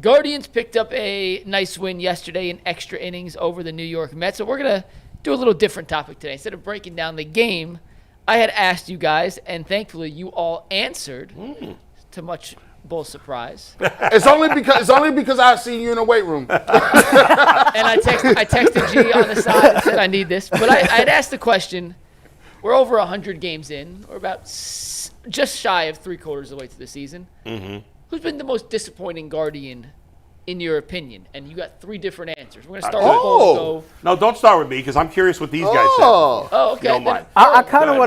Guardians picked up a nice win yesterday in extra innings over the New York Mets. So we're going to do a little different topic today. Instead of breaking down the game, I had asked you guys, and thankfully you all answered to much both surprise. It's only because I see you in the weight room. And I texted G on the side and said I need this. But I had asked the question. We're over 100 games in. We're about just shy of 3/4 of the way through the season. Mm-hmm. Who's been the most disappointing Guardian, in your opinion? And you got 3 different answers. We're going to start with Bolt. No, don't start with me because I'm curious what these guys said. Oh, okay. Don't mind. I kind of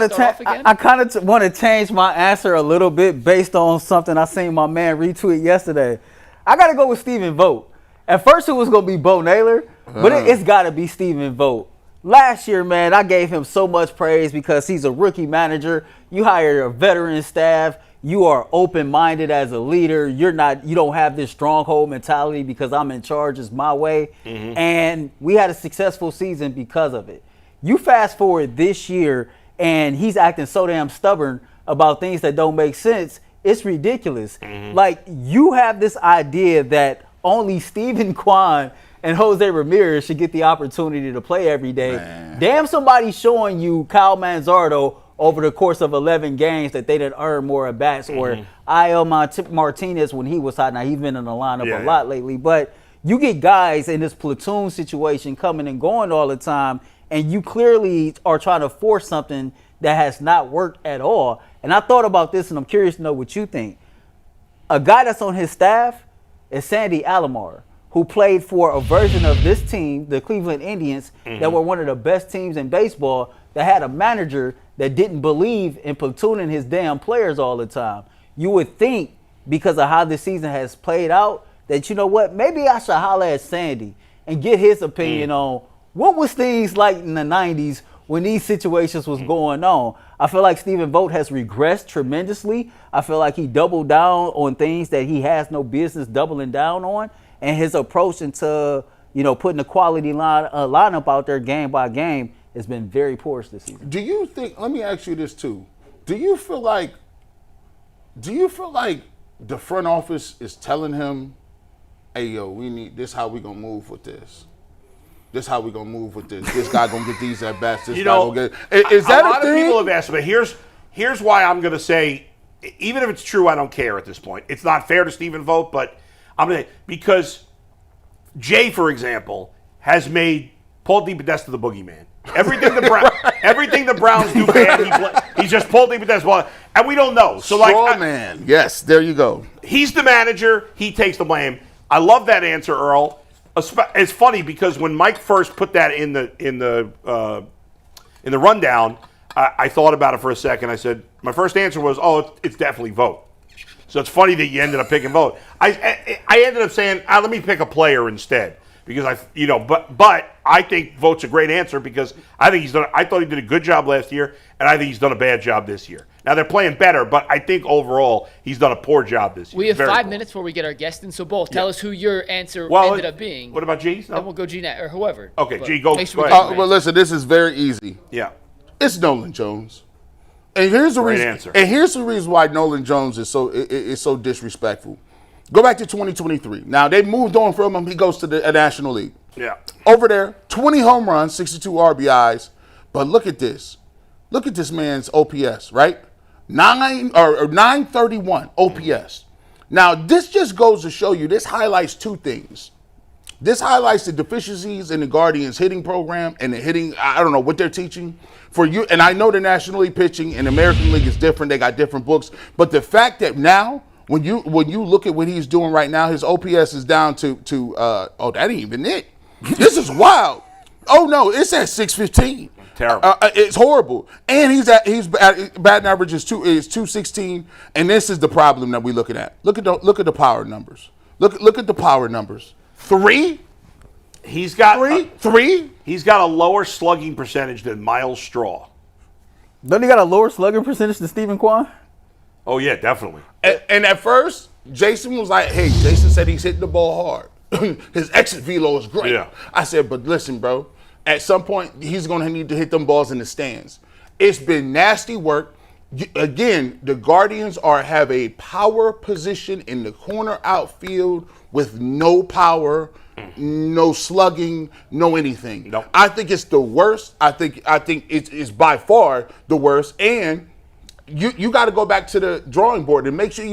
want to change my answer a little bit based on something I seen my man retweet yesterday. I got to go with Stephen Vogt. At first it was going to be Bo Naylor, but it's got to be Stephen Vogt. Last year, man, I gave him so much praise because he's a rookie manager. You hire a veteran staff. You are open-minded as a leader. You don't have this stronghold mentality because I'm in charge, it's my way. Mm-hmm. And we had a successful season because of it. You fast forward this year and he's acting so damn stubborn about things that don't make sense. It's ridiculous. Mm-hmm. Like, you have this idea that only Steven Kwan and Jose Ramirez should get the opportunity to play every day. Man. Damn, somebody showing you Kyle Manzardo over the course of 11 games that they didn't earn more at bats, or I.L. Martinez when he was hot. Now, he's been in the lineup a lot lately. But you get guys in this platoon situation coming and going all the time, and you clearly are trying to force something that has not worked at all. And I thought about this, and I'm curious to know what you think. A guy that's on his staff is Sandy Alomar, who played for a version of this team, the Cleveland Indians, that were one of the best teams in baseball, that had a manager that didn't believe in platooning his damn players all the time. You would think, because of how this season has played out, that, you know what, maybe I should holler at Sandy and get his opinion on what was things like in the 90s when these situations was going on. I feel like Stephen Vogt has regressed tremendously. I feel like he doubled down on things that he has no business doubling down on. And his approach into, putting a quality lineup out there game by game has been very porous this season. Do you think, let me ask you this too, do you feel like the front office is telling him, hey, yo, we need this, how we gonna move with this? This how we gonna move with this. This guy gonna get these at bats. This guy gonna get. Is that a lot thing? of people have asked, but here's why I'm gonna say, even if it's true, I don't care at this point. It's not fair to Stephen Vogt, but because Jay, for example, has made Paul DePodesta the boogeyman. Everything the Browns do bad, he's just Paul DePodesta, and we don't know. So man, yes, there you go. He's the manager. He takes the blame. I love that answer, Earl. It's funny because when Mike first put that in the rundown, I thought about it for a second. I said my first answer was, it's definitely Vogt. So it's funny that you ended up picking Vogt. I ended up saying, let me pick a player instead because but I think Vogt's a great answer because I thought he did a good job last year, and I think he's done a bad job this year. Now they're playing better, but I think overall he's done a poor job this year. We have 5 minutes before we get our guest in, so Bolt, tell us who your answer ended up being. What about G's? No? Then we'll go G or whoever. Okay, G, go ahead. Well, listen, this is very easy. Yeah, it's Nolan Jones. And here's the reason. Answer. And here's the reason why Nolan Jones is so disrespectful. Go back to 2023. Now they moved on from him. He goes to the National League. Yeah. Over there, 20 home runs, 62 RBIs. But look at this. Look at this man's OPS, right? 931 OPS. Now this just goes to show you. This highlights 2 things. This highlights the deficiencies in the Guardians hitting program and the hitting, I don't know what they're teaching for you. And I know the National League pitching and American League is different. They got different books. But the fact that now, when you look at what he's doing right now, his OPS is down to that ain't even it. This is wild. Oh no, it's at 615. Terrible. It's horrible. And he's batting average is 216. And this is the problem that we're looking at. Look at the power numbers. Look at the power numbers. 3? He's got 3? He's got a lower slugging percentage than Miles Straw. Doesn't he got a lower slugging percentage than Stephen Kwan? Oh yeah, definitely. And at first, Jason was like, hey, Jason said he's hitting the ball hard. His exit velo is great. Yeah. I said, but listen, bro, at some point, he's going to need to hit them balls in the stands. It's been nasty work. again, the Guardians have a power position in the corner outfield with no power, no slugging, no anything. Nope. I think it's the worst. I think it's by far the worst. And you got to go back to the drawing board and make sure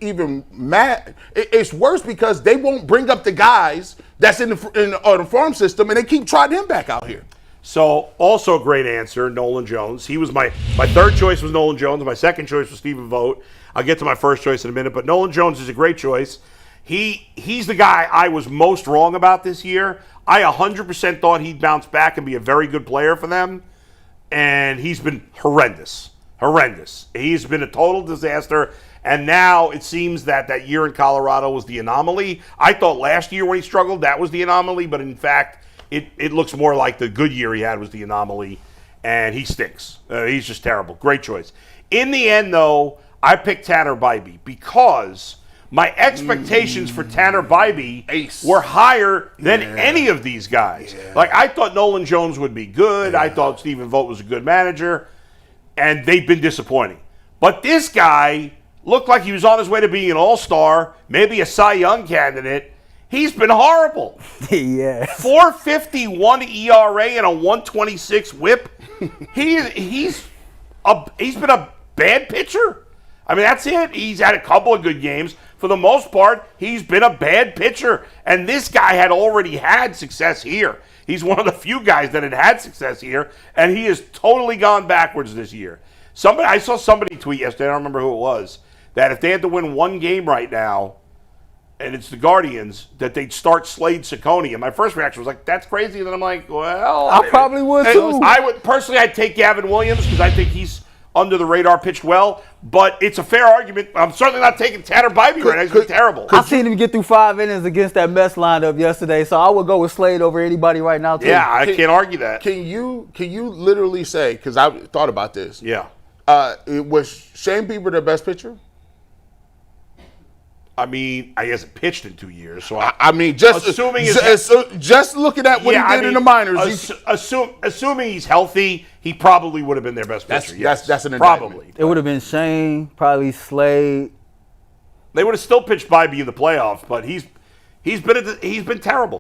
even mad. It's worse because they won't bring up the guys that's in the farm system, and they keep trotting him back out here. So, also a great answer, Nolan Jones. He was my third choice was Nolan Jones. My second choice was Stephen Vogt. I'll get to my first choice in a minute, but Nolan Jones is a great choice. He's the guy I was most wrong about this year. I 100% thought he'd bounce back and be a very good player for them, and he's been horrendous. He's been a total disaster, and now it seems that year in Colorado was the anomaly. I thought last year when he struggled, that was the anomaly, but in fact, it looks more like the good year he had was the anomaly, and he stinks. He's just terrible. Great choice. In the end, though, I picked Tanner Bibee because my expectations for Tanner Bibee were higher than any of these guys. Yeah. Like, I thought Nolan Jones would be good. Yeah. I thought Stephen Vogt was a good manager, and they've been disappointing. But this guy looked like he was on his way to being an all-star, maybe a Cy Young candidate. He's been horrible. Yeah. 4.51 ERA and a 126 WHIP. He's been a bad pitcher. I mean, that's it. He's had a couple of good games. For the most part, he's been a bad pitcher. And this guy had already had success here. He's one of the few guys that had success here, and he has totally gone backwards this year. I saw somebody tweet yesterday, I don't remember who it was, that if they had to win one game right now, and it's the Guardians, that they'd start Slade Ciccone. And my first reaction was like, that's crazy. And then I'm like, well, I probably would too. I'd take Gavin Williams because I think he's under the radar, pitched well. But it's a fair argument. I'm certainly not taking Tanner Bibee right now. He's been terrible. I seen him get through 5 innings against that Mets lineup yesterday, so I would go with Slade over anybody right now too. Yeah, I can't argue that. Can you literally say, because I thought about this. Yeah. Was Shane Bieber their best pitcher? I mean, he hasn't pitched in 2 years, so I mean, just looking at what he did in the minors, assuming he's healthy, he probably would have been their best pitcher. That's an indictment. Probably. It would have been Shane, probably Slade. They would have still pitched Bibee in the playoffs, but he's been terrible.